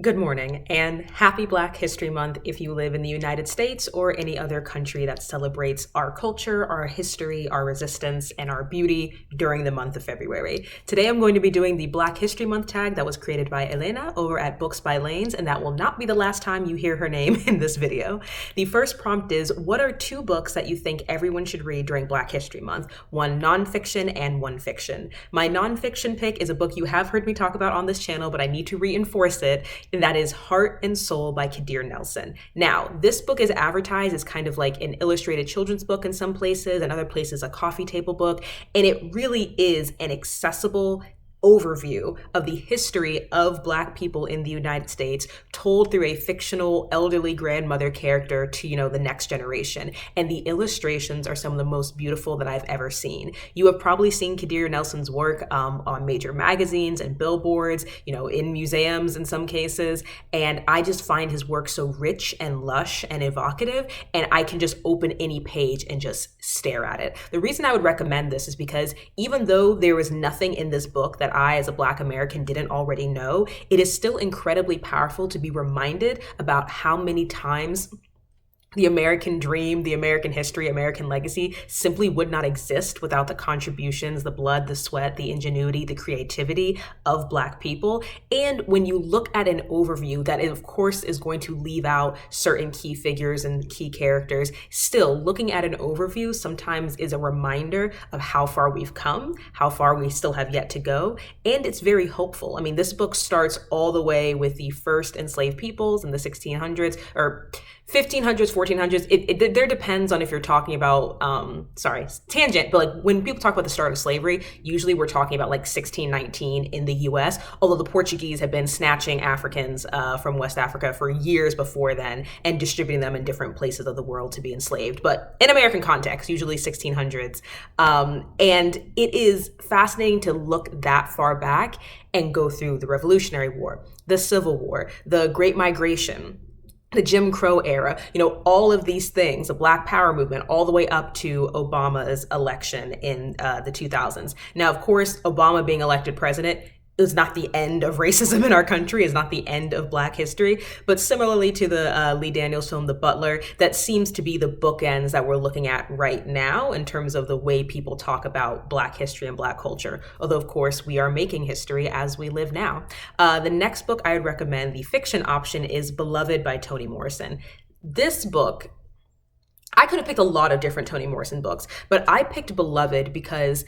Good morning and happy Black History Month if you live in the United States or any other country that celebrates our culture, our history, our resistance, and our beauty during the month of February. Today I'm going to be doing the Black History Month tag that was created by Hélène over at Books by Leynes, and that will not be the last time you hear her name in this video. The first prompt is, what are two books that you think everyone should read during Black History Month? One nonfiction and one fiction. My nonfiction pick is a book you have heard me talk about on this channel, but I need to reinforce it, and that is Heart and Soul by Kadir Nelson. Now, this book is advertised as kind of like an illustrated children's book in some places, and other places a coffee table book, and it really is an accessible overview of the history of Black people in the United States, told through a fictional elderly grandmother character to, the next generation. And the illustrations are some of the most beautiful that I've ever seen. You have probably seen Kadir Nelson's work on major magazines and billboards, in museums in some cases. And I just find his work so rich and lush and evocative, and I can just open any page and just stare at it. The reason I would recommend this is because even though there was nothing in this book that I, as a Black American, didn't already know, it is still incredibly powerful to be reminded about how many times the American dream, the American history, American legacy simply would not exist without the contributions, the blood, the sweat, the ingenuity, the creativity of Black people. And when you look at an overview that, of course, is going to leave out certain key figures and key characters, still looking at an overview sometimes is a reminder of how far we've come, how far we still have yet to go. And it's very hopeful. I mean, this book starts all the way with the first enslaved peoples in the 1600s, or 1500s, 1400s. It there depends on if you're talking about, tangent, but like when people talk about the start of slavery, usually we're talking about like 1619 in the US, although the Portuguese have been snatching Africans from West Africa for years before then and distributing them in different places of the world to be enslaved. But in American context, usually 1600s. And it is fascinating to look that far back and go through the Revolutionary War, the Civil War, the Great Migration, the Jim Crow era, all of these things, the Black Power movement, all the way up to Obama's election in the 2000s. Now, of course, Obama being elected president is not the end of racism in our country, is not the end of Black history, but similarly to the Lee Daniels film, The Butler, that seems to be the bookends that we're looking at right now in terms of the way people talk about Black history and Black culture. Although, of course, we are making history as we live now. The next book I would recommend, the fiction option, is Beloved by Toni Morrison. This book, I could have picked a lot of different Toni Morrison books, but I picked Beloved because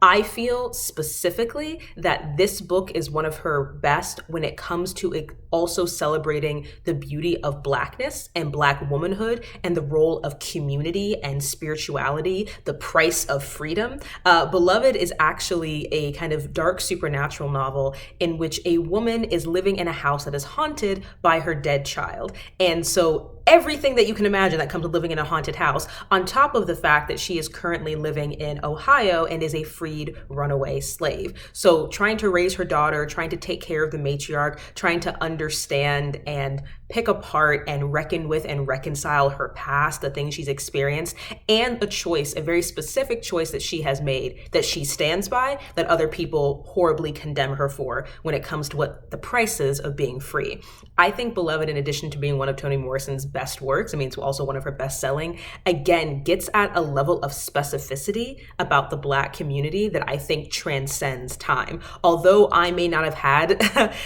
I feel specifically that this book is one of her best when it comes to also celebrating the beauty of Blackness and Black womanhood and the role of community and spirituality, the price of freedom. Beloved is actually a kind of dark supernatural novel in which a woman is living in a house that is haunted by her dead child. And so everything that you can imagine that comes with living in a haunted house, on top of the fact that she is currently living in Ohio and is a freed runaway slave. So trying to raise her daughter, trying to take care of the matriarch, trying to understand and pick apart and reckon with and reconcile her past, the things she's experienced, and a very specific choice that she has made that she stands by, that other people horribly condemn her for when it comes to what the price is of being free. I think Beloved, in addition to being one of Toni Morrison's best works, it's also one of her best-selling, again, gets at a level of specificity about the Black community that I think transcends time. Although I may not have had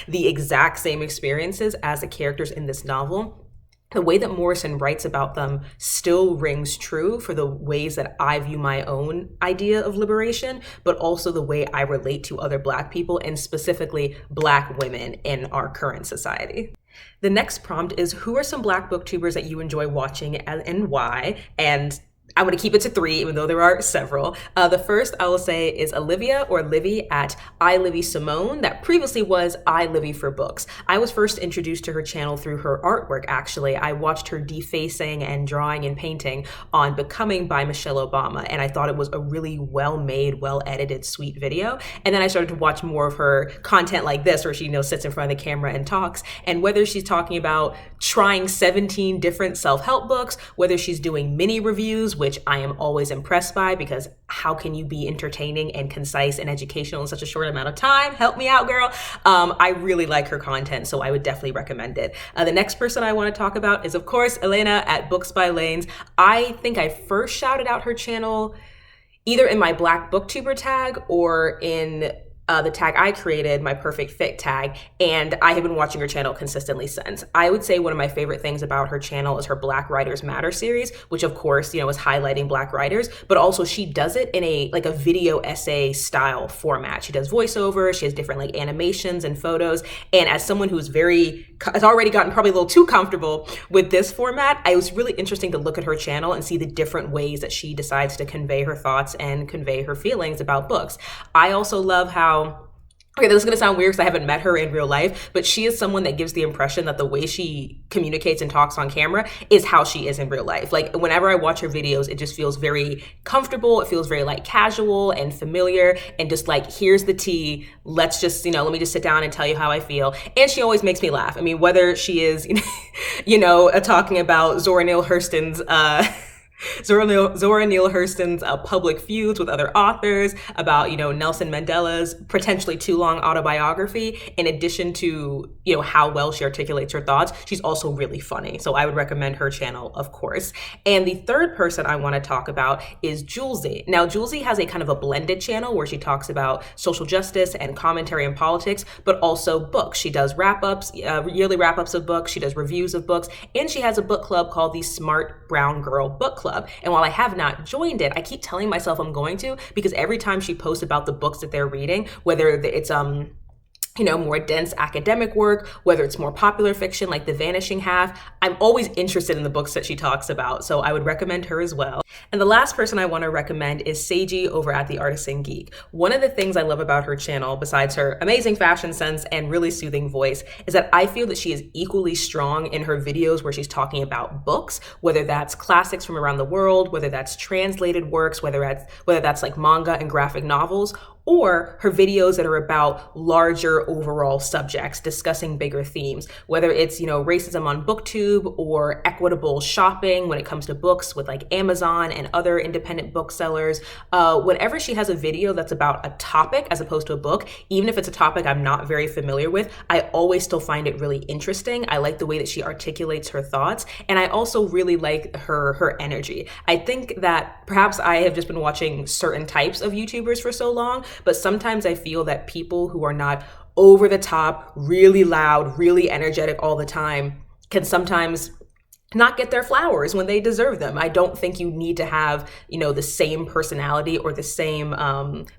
the exact same experiences as the characters in this novel, the way that Morrison writes about them still rings true for the ways that I view my own idea of liberation, but also the way I relate to other Black people, and specifically Black women in our current society. The next prompt is, who are some Black booktubers that you enjoy watching and why? And I'm going to keep it to 3, even though there are several. The first I will say is Olivia, or Livie, at iLivieSimone. That previously was iLivie for Books. I was first introduced to her channel through her artwork, actually. I watched her defacing and drawing and painting on Becoming by Michelle Obama, and I thought it was a really well-made, well-edited, sweet video. And then I started to watch more of her content like this, where she sits in front of the camera and talks. And whether she's talking about trying 17 different self-help books, whether she's doing mini reviews, which I am always impressed by, because how can you be entertaining and concise and educational in such a short amount of time? Help me out, girl. I really like her content, so I would definitely recommend it. The next person I want to talk about is, of course, Hélène at Books by Leynes. I think I first shouted out her channel either in my Black Booktuber tag or in the tag I created, my Perfect Fit tag, and I have been watching her channel consistently since. I would say one of my favorite things about her channel is her Black Writers Matter series, which of course, is highlighting Black writers, but also she does it in a video essay style format. She does voiceover, she has different animations and photos, and as someone who's has already gotten probably a little too comfortable with this format, it was really interesting to look at her channel and see the different ways that she decides to convey her thoughts and convey her feelings about books. I also love how, okay, this is going to sound weird because I haven't met her in real life, but she is someone that gives the impression that the way she communicates and talks on camera is how she is in real life. Like, whenever I watch her videos, it just feels very comfortable. It feels very casual and familiar and just here's the tea. Let's just, let me just sit down and tell you how I feel. And she always makes me laugh. I mean, whether she is, talking about Zora Neale Hurston's, Zora Neale Hurston's public feuds with other authors, about, Nelson Mandela's potentially too long autobiography, in addition to, how well she articulates her thoughts, she's also really funny. So I would recommend her channel, of course. And the third person I want to talk about is Jouelzy. Now, Jouelzy has a kind of a blended channel where she talks about social justice and commentary and politics, but also books. She does wrap-ups, yearly wrap-ups of books. She does reviews of books, and she has a book club called the Smart Brown Girl Book Club. And while I have not joined it, I keep telling myself I'm going to, because every time she posts about the books that they're reading, whether it's more dense academic work, whether it's more popular fiction like The Vanishing Half, I'm always interested in the books that she talks about. So I would recommend her as well. And the last person I want to recommend is Seji over at The Artisan Geek. One of the things I love about her channel, besides her amazing fashion sense and really soothing voice, is that I feel that she is equally strong in her videos where she's talking about books, whether that's classics from around the world, whether that's translated works, whether that's manga and graphic novels, or her videos that are about larger overall subjects, discussing bigger themes, whether it's, racism on BookTube or equitable shopping when it comes to books with Amazon and other independent booksellers. Whenever she has a video that's about a topic as opposed to a book, even if it's a topic I'm not very familiar with, I always still find it really interesting. I like the way that she articulates her thoughts, and I also really like her energy. I think that perhaps I have just been watching certain types of YouTubers for so long, but sometimes I feel that people who are not over the top, really loud, really energetic all the time can sometimes not get their flowers when they deserve them. I don't think you need to have, the same personality or the same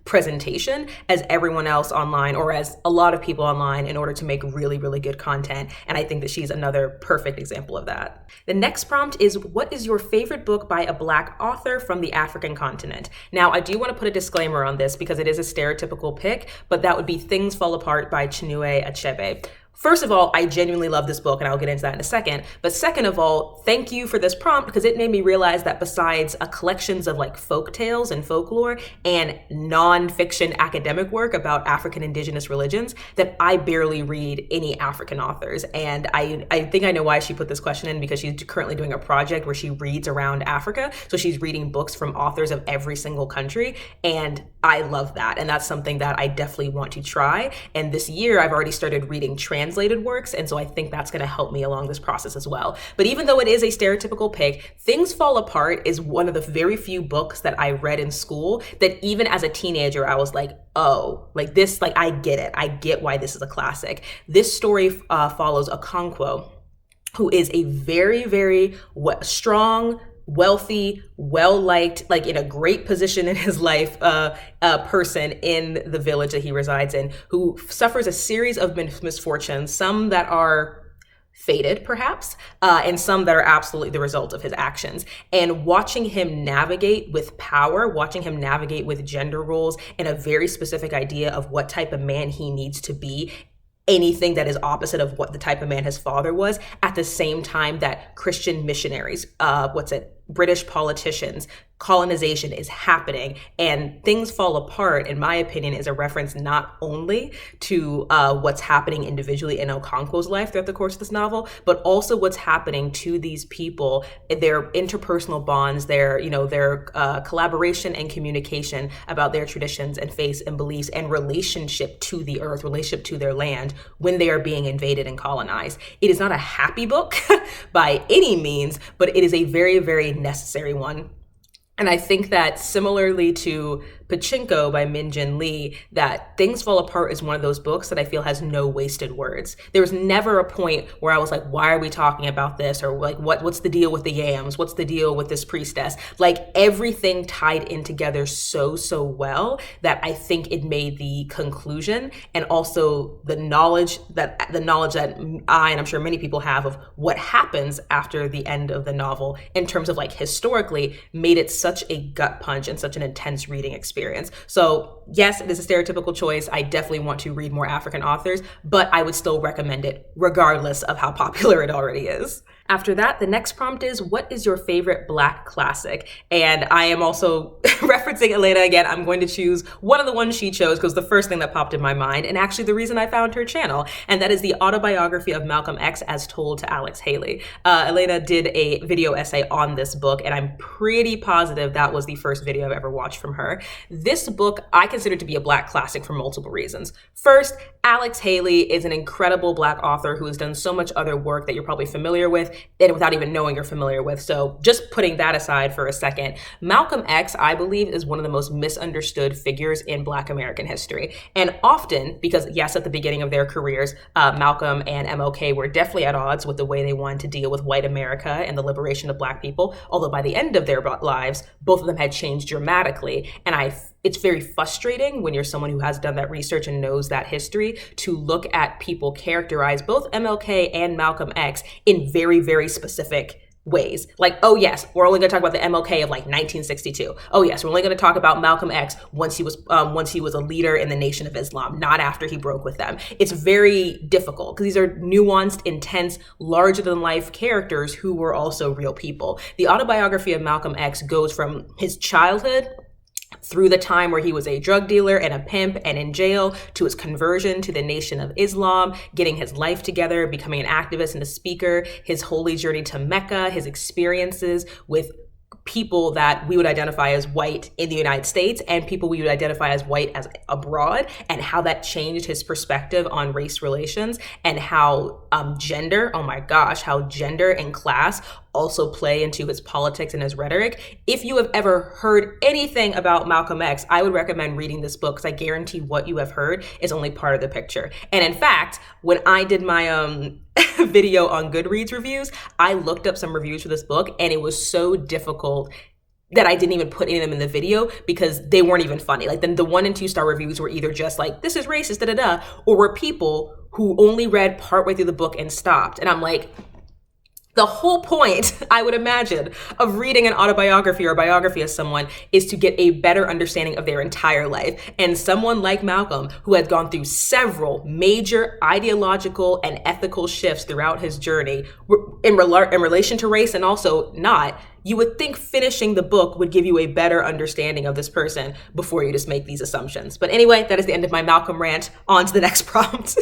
presentation as everyone else online, or as a lot of people online, in order to make really, really good content. And I think that she's another perfect example of that. The next prompt is, what is your favorite book by a Black author from the African continent? Now, I do want to put a disclaimer on this because it is a stereotypical pick, but that would be Things Fall Apart by Chinua Achebe. First of all, I genuinely love this book, and I'll get into that in a second. But second of all, thank you for this prompt, because it made me realize that besides collections of folk tales and folklore and nonfiction academic work about African indigenous religions, that I barely read any African authors. And I think I know why she put this question in, because she's currently doing a project where she reads around Africa. So she's reading books from authors of every single country. And I love that. And that's something that I definitely want to try. And this year, I've already started reading translated works, and so I think that's going to help me along this process as well. But even though it is a stereotypical pick, Things Fall Apart is one of the very few books that I read in school that even as a teenager I was like, oh, this, I get it. I get why this is a classic. This story follows Okonkwo, who is a very, very strong, wealthy, well-liked, in a great position in his life, person in the village that he resides in, who suffers a series of misfortunes, some that are fated perhaps, and some that are absolutely the result of his actions. And watching him navigate with power, watching him navigate with gender roles and a very specific idea of what type of man he needs to be, anything that is opposite of what the type of man his father was, at the same time that Christian missionaries, British politicians, colonization is happening and things fall apart, in my opinion, is a reference not only to what's happening individually in Okonkwo's life throughout the course of this novel, but also what's happening to these people, their interpersonal bonds, their collaboration and communication about their traditions and faiths and beliefs and relationship to the earth, relationship to their land when they are being invaded and colonized. It is not a happy book by any means, but it is a very, very necessary one. And I think that similarly to Pachinko by Min Jin Lee, that Things Fall Apart is one of those books that I feel has no wasted words. There was never a point where I was like, why are we talking about this? Or like, what's the deal with the yams? What's the deal with this priestess? Like everything tied in together so well that I think it made the conclusion and also the knowledge that I, and I'm sure many people have, of what happens after the end of the novel in terms of like historically, made it such a gut punch and such an intense reading experience. So yes, it is a stereotypical choice. I definitely want to read more African authors, but I would still recommend it regardless of how popular it already is. After that, the next prompt is, what is your favorite Black classic? And I am also referencing Elena again. I'm going to choose one of the ones she chose because the first thing that popped in my mind, and actually the reason I found her channel, and that is the Autobiography of Malcolm X as told to Alex Haley. Elena did a video essay on this book, and I'm pretty positive that was the first video I've ever watched from her. This book I consider to be a Black classic for multiple reasons. First, Alex Haley is an incredible Black author who has done so much other work that you're probably familiar with, and without even knowing you're familiar with. So just putting that aside for a second, Malcolm X, I believe, is one of the most misunderstood figures in Black American history. And often, because yes, at the beginning of their careers, Malcolm and MLK were definitely at odds with the way they wanted to deal with white America and the liberation of Black people. Although by the end of their lives, both of them had changed dramatically. And it's very frustrating when you're someone who has done that research and knows that history to look at people characterized, both MLK and Malcolm X, in very, very specific ways. Like, oh yes, we're only going to talk about the MLK of like 1962. Oh yes, we're only going to talk about Malcolm X once he was a leader in the Nation of Islam, not after he broke with them. It's very difficult because these are nuanced, intense, larger than life characters who were also real people. The Autobiography of Malcolm X goes from his childhood through the time where he was a drug dealer and a pimp and in jail, to his conversion to the Nation of Islam, getting his life together, becoming an activist and a speaker, his holy journey to Mecca, his experiences with people that we would identify as white in the United States and people we would identify as white as abroad, and how that changed his perspective on race relations, and how gender and class also play into his politics and his rhetoric. If you have ever heard anything about Malcolm X, I would recommend reading this book because I guarantee what you have heard is only part of the picture. And in fact, when I did my video on Goodreads reviews, I looked up some reviews for this book, and it was so difficult that I didn't even put any of them in the video because they weren't even funny. Like the 1 and 2 star reviews were either just like, this is racist, or were people who only read partway through the book and stopped. And I'm like, the whole point, I would imagine, of reading an autobiography or a biography of someone is to get a better understanding of their entire life. And someone like Malcolm, who had gone through several major ideological and ethical shifts throughout his journey in relation to race and also not, you would think finishing the book would give you a better understanding of this person before you just make these assumptions. But anyway, that is the end of my Malcolm rant. On to the next prompt.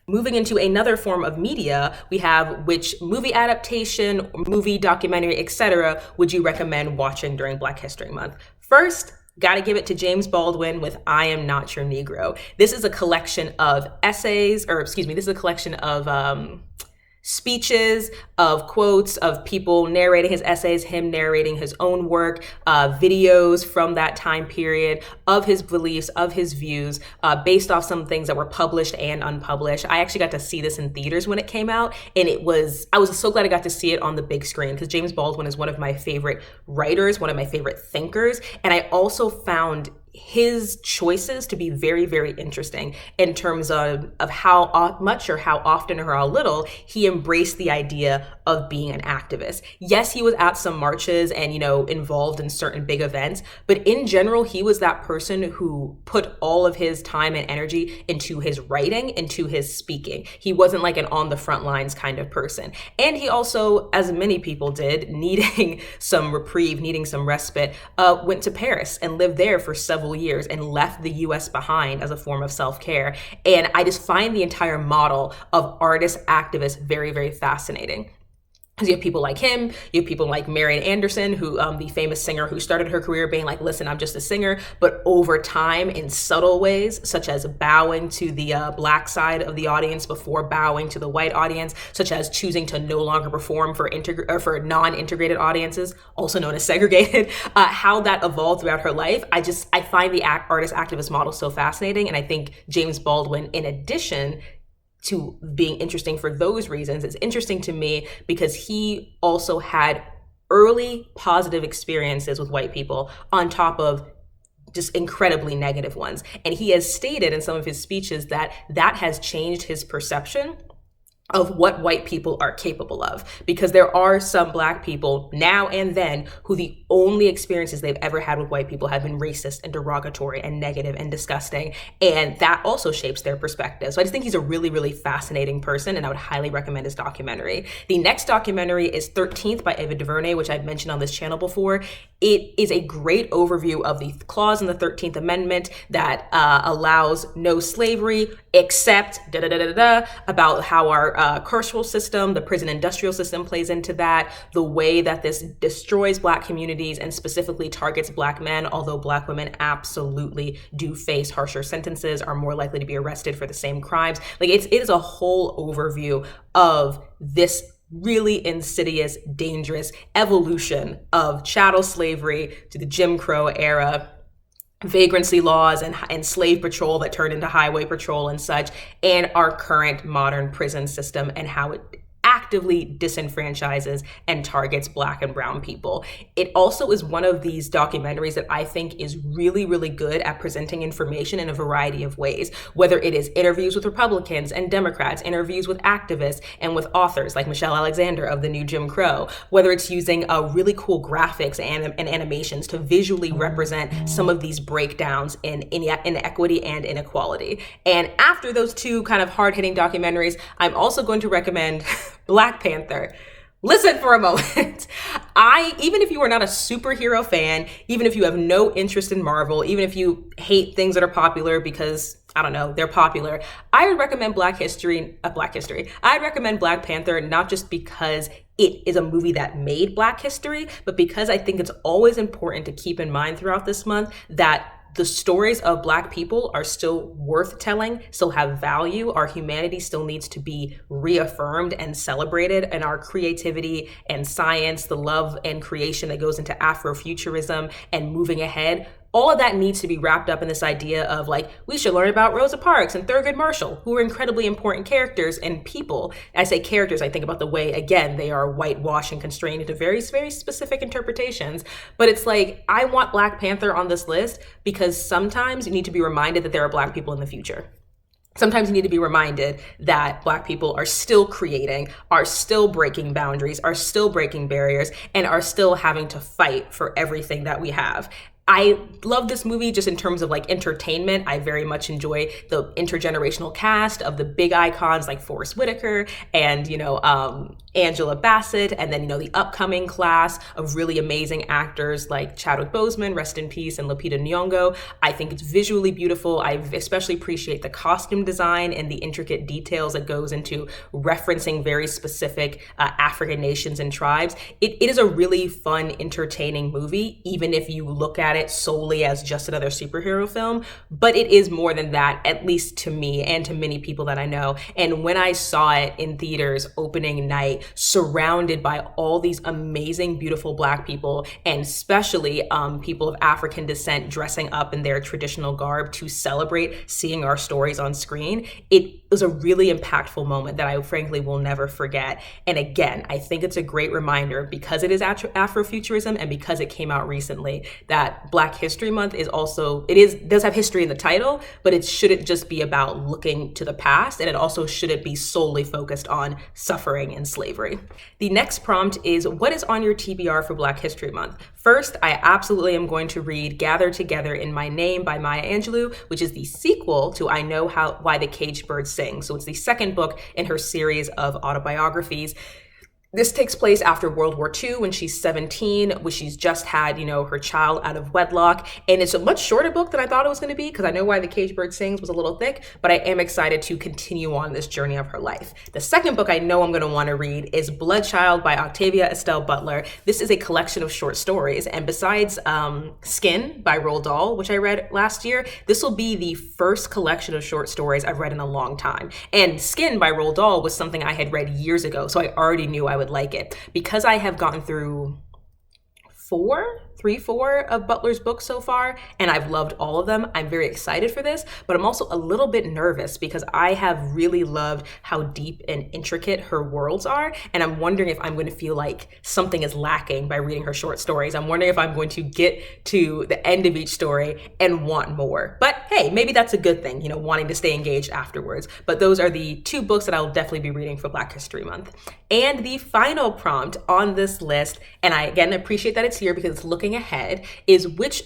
Moving into another form of media, we have which movie adaptation, movie, documentary, etc. would you recommend watching during Black History Month? First, gotta give it to James Baldwin with I Am Not Your Negro. This is a collection of essays, this is a collection of speeches, of quotes, of people narrating his essays, him narrating his own work, videos from that time period, of his beliefs, of his views, based off some things that were published and unpublished. I actually got to see this in theaters when it came out, and I was so glad I got to see it on the big screen because James Baldwin is one of my favorite writers, one of my favorite thinkers, and I also found his choices to be very, very interesting in terms of how much or how often or how little he embraced the idea of being an activist. Yes, he was at some marches and, involved in certain big events, but in general, he was that person who put all of his time and energy into his writing, into his speaking. He wasn't like an on the front lines kind of person. And he also, as many people did, needing some reprieve, needing some respite, went to Paris and lived there for several years and left the US behind as a form of self-care. And I just find the entire model of artist activists very, very fascinating. You have people like him, you have people like Marian Anderson, who the famous singer who started her career being like, listen, I'm just a singer, but over time in subtle ways, such as bowing to the black side of the audience before bowing to the white audience, such as choosing to no longer perform for non-integrated audiences, also known as segregated, how that evolved throughout her life. I find the artist activist model so fascinating. And I think James Baldwin, in addition to being interesting for those reasons, it's interesting to me because he also had early positive experiences with white people on top of just incredibly negative ones. And he has stated in some of his speeches that has changed his perception of what white people are capable of, because there are some Black people now and then who the only experiences they've ever had with white people have been racist and derogatory and negative and disgusting, and that also shapes their perspective. So I just think he's a really, really fascinating person, and I would highly recommend his documentary. The next documentary is 13th by Ava DuVernay, which I've mentioned on this channel before. It is a great overview of the clause in the 13th Amendment that allows no slavery except about how our carceral system, the prison industrial system plays into that, the way that this destroys Black communities and specifically targets Black men, although Black women absolutely do face harsher sentences, are more likely to be arrested for the same crimes. Like it is a whole overview of this really insidious, dangerous evolution of chattel slavery to the Jim Crow era, vagrancy laws and slave patrol that turned into highway patrol and such, and our current modern prison system and how it actively disenfranchises and targets Black and brown people. It also is one of these documentaries that I think is really, really good at presenting information in a variety of ways, whether it is interviews with Republicans and Democrats, interviews with activists and with authors like Michelle Alexander of The New Jim Crow, whether it's using really cool graphics and animations to visually represent some of these breakdowns in inequity and inequality. And after those two kind of hard-hitting documentaries, I'm also going to recommend Black Panther. Listen for a moment. Even if you are not a superhero fan, even if you have no interest in Marvel, even if you hate things that are popular because, I don't know, they're popular, I would recommend I'd recommend Black Panther, not just because it is a movie that made Black history, but because I think it's always important to keep in mind throughout this month that the stories of Black people are still worth telling, still have value. Our humanity still needs to be reaffirmed and celebrated, and our creativity and science, the love and creation that goes into Afrofuturism and moving ahead, all of that needs to be wrapped up in this idea of like, we should learn about Rosa Parks and Thurgood Marshall, who are incredibly important characters and people. I say characters, I think about the way, again, they are whitewashed and constrained into very, very specific interpretations. But it's like, I want Black Panther on this list because sometimes you need to be reminded that there are Black people in the future. Sometimes you need to be reminded that Black people are still creating, are still breaking boundaries, are still breaking barriers, and are still having to fight for everything that we have. I love this movie just in terms of like entertainment. I very much enjoy the intergenerational cast of the big icons like Forrest Whitaker and, Angela Bassett, and then, the upcoming class of really amazing actors like Chadwick Boseman, rest in peace, and Lupita Nyong'o. I think it's visually beautiful. I especially appreciate the costume design and the intricate details that goes into referencing very specific African nations and tribes. It is a really fun, entertaining movie, even if you look at it solely as just another superhero film, but it is more than that, at least to me and to many people that I know. And when I saw it in theaters opening night, surrounded by all these amazing, beautiful Black people, and especially people of African descent dressing up in their traditional garb to celebrate seeing our stories on screen, it was a really impactful moment that I frankly will never forget. And again, I think it's a great reminder, because it is Afrofuturism and because it came out recently, that that Black History Month is also, does have history in the title, but it shouldn't just be about looking to the past, and it also shouldn't be solely focused on suffering and slavery. The next prompt is, what is on your TBR for Black History Month? First, I absolutely am going to read Gather Together in My Name by Maya Angelou, which is the sequel to I Know Why the Caged Bird Sings. So it's the second book in her series of autobiographies. This takes place after World War II when she's 17, when she's just had, her child out of wedlock. And it's a much shorter book than I thought it was going to be, because I Know Why the Caged Bird Sings was a little thick, but I am excited to continue on this journey of her life. The second book I know I'm going to want to read is Bloodchild by Octavia Estelle Butler. This is a collection of short stories. And besides Skin by Roald Dahl, which I read last year, this will be the first collection of short stories I've read in a long time. And Skin by Roald Dahl was something I had read years ago, so I already knew I would like it. Because I have gotten through four of Butler's books so far, and I've loved all of them, I'm very excited for this, but I'm also a little bit nervous because I have really loved how deep and intricate her worlds are, and I'm wondering if I'm going to feel like something is lacking by reading her short stories. I'm wondering if I'm going to get to the end of each story and want more. But hey, maybe that's a good thing, wanting to stay engaged afterwards. But those are the two books that I'll definitely be reading for Black History Month. And the final prompt on this list, and I again appreciate that it's here because it's looking ahead, is which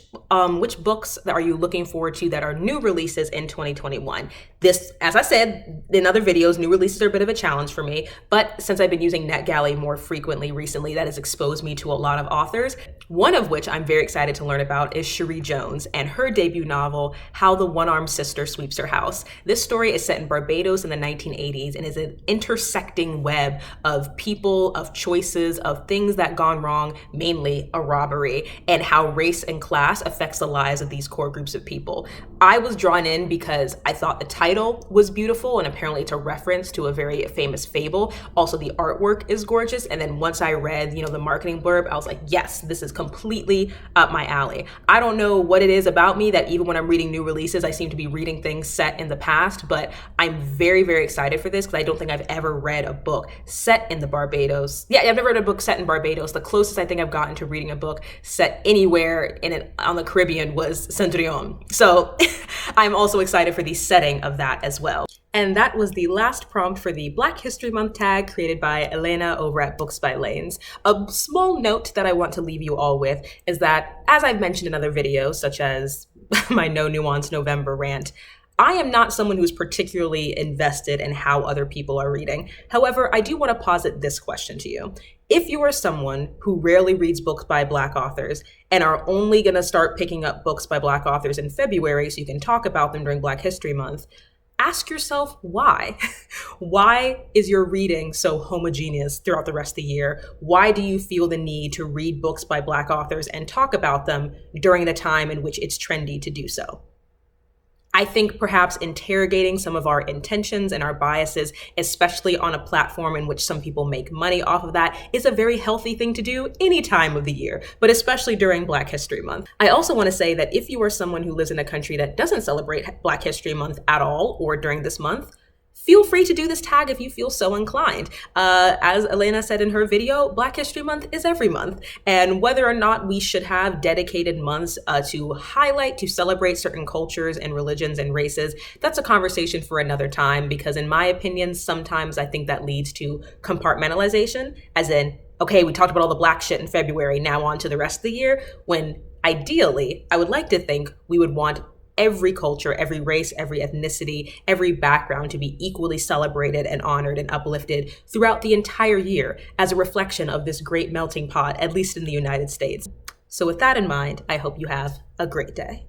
books that are you looking forward to that are new releases in 2021? This, as I said in other videos, new releases are a bit of a challenge for me, but since I've been using NetGalley more frequently recently, that has exposed me to a lot of authors, one of which I'm very excited to learn about is Cherie Jones and her debut novel, How the One-Armed Sister Sweeps Her House. This story is set in Barbados in the 1980s and is an intersecting web of people, of choices, of things that gone wrong, mainly a robbery, and how race and class affects the lives of these core groups of people. I was drawn in because I thought the title was beautiful, and apparently it's a reference to a very famous fable. Also, the artwork is gorgeous, and then once I read, the marketing blurb, I was like, yes, this is completely up my alley. I don't know what it is about me that even when I'm reading new releases, I seem to be reading things set in the past, but I'm very, very excited for this because I don't think I've ever read a book set in the Barbados. Yeah, I've never read a book set in Barbados. The closest I think I've gotten to reading a book set anywhere on the Caribbean was Cendrillon. So I'm also excited for the setting of that as well. And that was the last prompt for the Black History Month tag created by Elena over at Books by Leynes. A small note that I want to leave you all with is that, as I've mentioned in other videos, such as my No Nuance November rant, I am not someone who's particularly invested in how other people are reading. However, I do want to posit this question to you. If you are someone who rarely reads books by Black authors and are only going to start picking up books by Black authors in February so you can talk about them during Black History Month, ask yourself why. Why is your reading so homogeneous throughout the rest of the year? Why do you feel the need to read books by Black authors and talk about them during the time in which it's trendy to do so? I think perhaps interrogating some of our intentions and our biases, especially on a platform in which some people make money off of that, is a very healthy thing to do any time of the year, but especially during Black History Month. I also want to say that if you are someone who lives in a country that doesn't celebrate Black History Month at all or during this month, feel free to do this tag if you feel so inclined. As Elena said in her video, Black History Month is every month. And whether or not we should have dedicated months to highlight, to celebrate certain cultures and religions and races, that's a conversation for another time, because in my opinion, sometimes I think that leads to compartmentalization, as in, okay, we talked about all the Black shit in February, now on to the rest of the year, when ideally, I would like to think we would want every culture, every race, every ethnicity, every background to be equally celebrated and honored and uplifted throughout the entire year as a reflection of this great melting pot, at least in the United States. So with that in mind, I hope you have a great day.